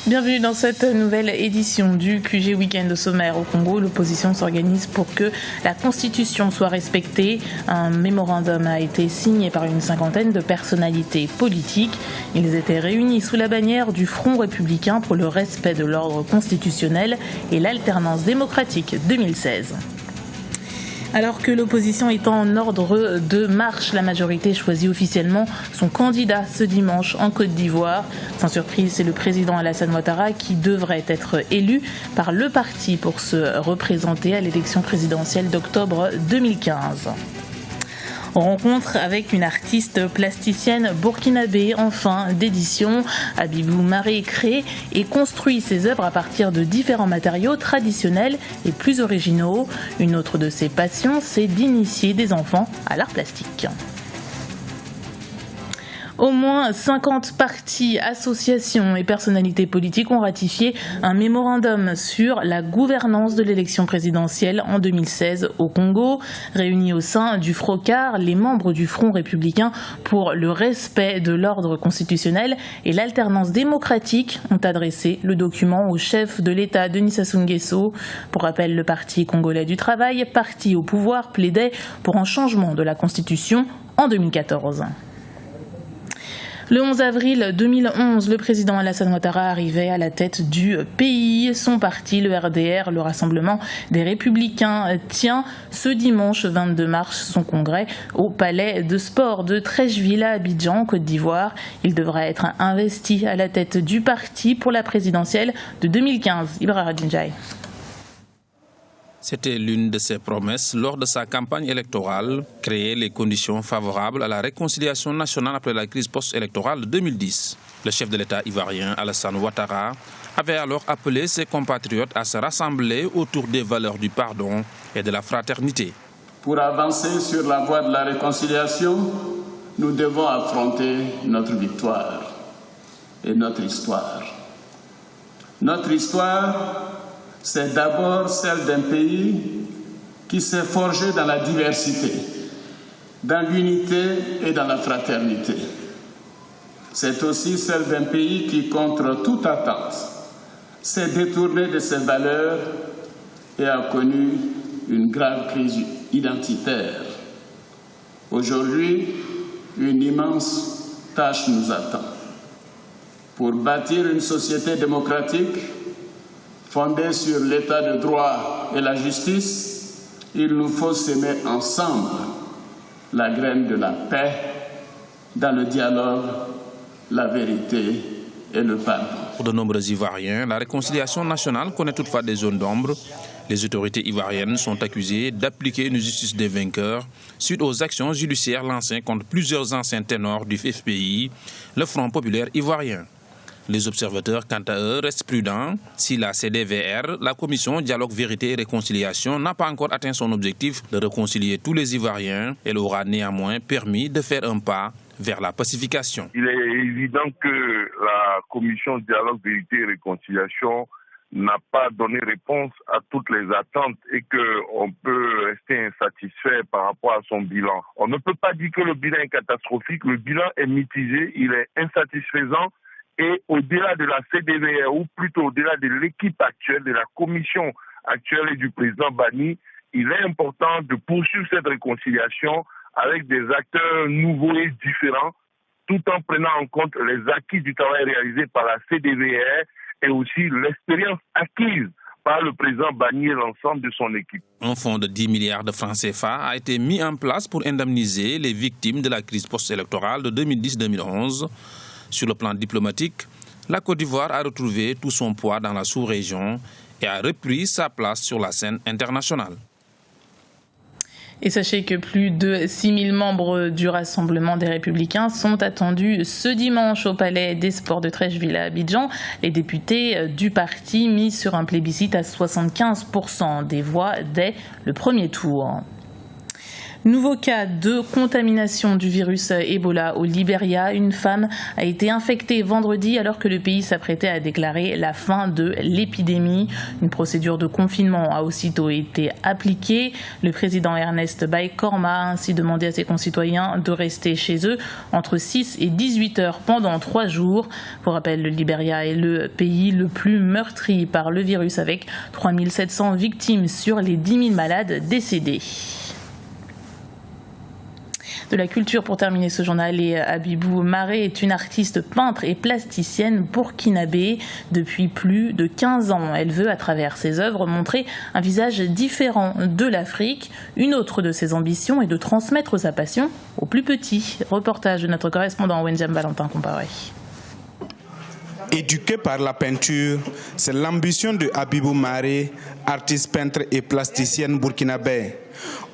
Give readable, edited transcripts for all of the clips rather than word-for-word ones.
Bienvenue dans cette nouvelle édition du QG Week-end sommaire. Au Congo, l'opposition s'organise pour que la Constitution soit respectée. Un mémorandum a été signé par une cinquantaine de personnalités politiques. Ils étaient réunis sous la bannière du Front républicain pour le respect de l'ordre constitutionnel et l'alternance démocratique 2016. Alors que l'opposition est en ordre de marche, la majorité choisit officiellement son candidat ce dimanche en Côte d'Ivoire. Sans surprise, c'est le président Alassane Ouattara qui devrait être élu par le parti pour se représenter à l'élection présidentielle d'octobre 2015. Rencontre avec une artiste plasticienne burkinabé en fin d'édition. Abibou Maré crée et construit ses œuvres à partir de différents matériaux traditionnels et plus originaux. Une autre de ses passions, c'est d'initier des enfants à l'art plastique. Au moins 50 partis, associations et personnalités politiques ont ratifié un mémorandum sur la gouvernance de l'élection présidentielle en 2016 au Congo. Réunis au sein du FROCAR, les membres du Front républicain pour le respect de l'ordre constitutionnel et l'alternance démocratique ont adressé le document au chef de l'État, Denis Sassou Nguesso. Pour rappel, le Parti congolais du travail, parti au pouvoir, plaidait pour un changement de la Constitution en 2014. Le 11 avril 2011, le président Alassane Ouattara arrivait à la tête du pays. Son parti, le RDR, le Rassemblement des Républicains, tient ce dimanche 22 mars son congrès au palais de sport de Treichville à Abidjan, Côte d'Ivoire. Il devra être investi à la tête du parti pour la présidentielle de 2015. Ibra Radinjaï. C'était l'une de ses promesses lors de sa campagne électorale, créer les conditions favorables à la réconciliation nationale après la crise post-électorale de 2010. Le chef de l'État ivoirien, Alassane Ouattara, avait alors appelé ses compatriotes à se rassembler autour des valeurs du pardon et de la fraternité. Pour avancer sur la voie de la réconciliation, nous devons affronter notre victoire et notre histoire. Notre histoire, c'est d'abord celle d'un pays qui s'est forgé dans la diversité, dans l'unité et dans la fraternité. C'est aussi celle d'un pays qui, contre toute attente, s'est détourné de ses valeurs et a connu une grave crise identitaire. Aujourd'hui, une immense tâche nous attend. Pour bâtir une société démocratique, fondée sur l'état de droit et la justice, il nous faut semer ensemble la graine de la paix dans le dialogue, la vérité et le pardon. Pour de nombreux Ivoiriens, la réconciliation nationale connaît toutefois des zones d'ombre. Les autorités ivoiriennes sont accusées d'appliquer une justice des vainqueurs suite aux actions judiciaires lancées contre plusieurs anciens ténors du FPI, le Front populaire ivoirien. Les observateurs, quant à eux, restent prudents. Si la CDVR, la Commission Dialogue, Vérité et Réconciliation, n'a pas encore atteint son objectif de réconcilier tous les Ivoiriens, elle aura néanmoins permis de faire un pas vers la pacification. Il est évident que la Commission Dialogue, Vérité et Réconciliation n'a pas donné réponse à toutes les attentes et qu'on peut rester insatisfait par rapport à son bilan. On ne peut pas dire que le bilan est catastrophique, le bilan est mitigé, il est insatisfaisant. Et au-delà de la CDVR, ou plutôt au-delà de l'équipe actuelle, de la commission actuelle et du président Bani, il est important de poursuivre cette réconciliation avec des acteurs nouveaux et différents, tout en prenant en compte les acquis du travail réalisé par la CDVR et aussi l'expérience acquise par le président Bani et l'ensemble de son équipe. Un fonds de 10 milliards de francs CFA a été mis en place pour indemniser les victimes de la crise post-électorale de 2010-2011. Sur le plan diplomatique, la Côte d'Ivoire a retrouvé tout son poids dans la sous-région et a repris sa place sur la scène internationale. Et sachez que plus de 6000 membres du Rassemblement des Républicains sont attendus ce dimanche au Palais des Sports de Treichville à Abidjan. Les députés du parti mis sur un plébiscite à 75% des voix dès le premier tour. Nouveau cas de contamination du virus Ebola au Libéria. Une femme a été infectée vendredi alors que le pays s'apprêtait à déclarer la fin de l'épidémie. Une procédure de confinement a aussitôt été appliquée. Le président Ernest Bai Korma a ainsi demandé à ses concitoyens de rester chez eux entre 6 et 18 heures pendant 3 jours. Pour rappel, le Libéria est le pays le plus meurtri par le virus avec 3700 victimes sur les 10 000 malades décédés. De la culture pour terminer ce journal, et Abibou Maré est une artiste peintre et plasticienne burkinabé depuis plus de 15 ans. Elle veut, à travers ses œuvres, montrer un visage différent de l'Afrique. Une autre de ses ambitions est de transmettre sa passion aux plus petits. Reportage de notre correspondant Wenjam Valentin Comparé. Éduquée par la peinture, c'est l'ambition de Abibou Maré, artiste peintre et plasticienne burkinabé.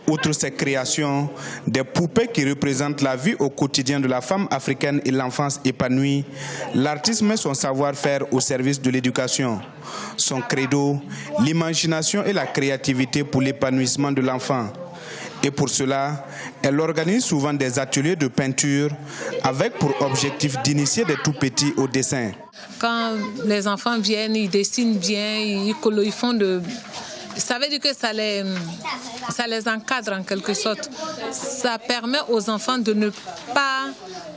Outre ses créations, des poupées qui représentent la vie au quotidien de la femme africaine et l'enfance épanouie, l'artiste met son savoir-faire au service de l'éducation. Son credo, l'imagination et la créativité pour l'épanouissement de l'enfant. Et pour cela, elle organise souvent des ateliers de peinture avec pour objectif d'initier des tout-petits au dessin. Quand les enfants viennent, ils dessinent bien, ils font de... Ça veut dire que ça les encadre en quelque sorte. Ça permet aux enfants de ne pas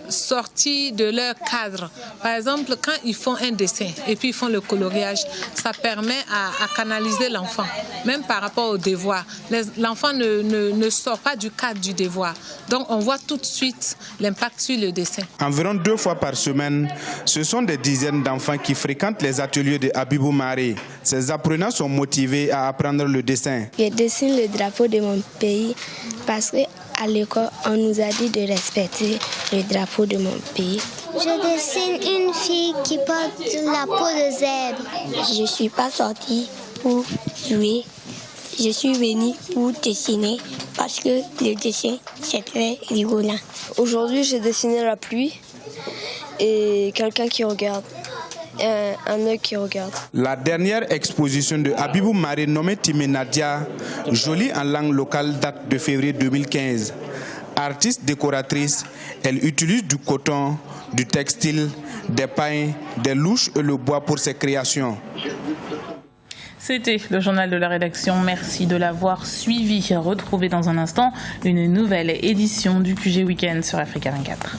sortir de leur cadre. Par exemple, quand ils font un dessin et puis ils font le coloriage, ça permet à canaliser l'enfant, même par rapport au devoir. L'enfant ne sort pas du cadre du devoir. Donc on voit tout de suite l'impact sur le dessin. Environ 2 fois par semaine, ce sont des dizaines d'enfants qui fréquentent les ateliers de Abibou Maré. Ces apprenants sont motivés à apprendre le dessin. Je dessine le drapeau de mon pays parce qu'à l'école, on nous a dit de respecter le drapeau de mon pays. Je dessine une fille qui porte la peau de zèbre. Je ne suis pas sortie pour jouer. Je suis venue pour dessiner parce que le dessin, c'est très rigolant. Aujourd'hui, j'ai dessiné la pluie et quelqu'un qui regarde. Un œil qui regarde. La dernière exposition de Abibou Maré nommée Timé Nadia, jolie en langue locale, date de février 2015. Artiste décoratrice, elle utilise du coton, du textile, des pains, des louches et le bois pour ses créations. C'était le journal de la rédaction. Merci de l'avoir suivi. Retrouvez dans un instant une nouvelle édition du QG Week-end sur Africa 24.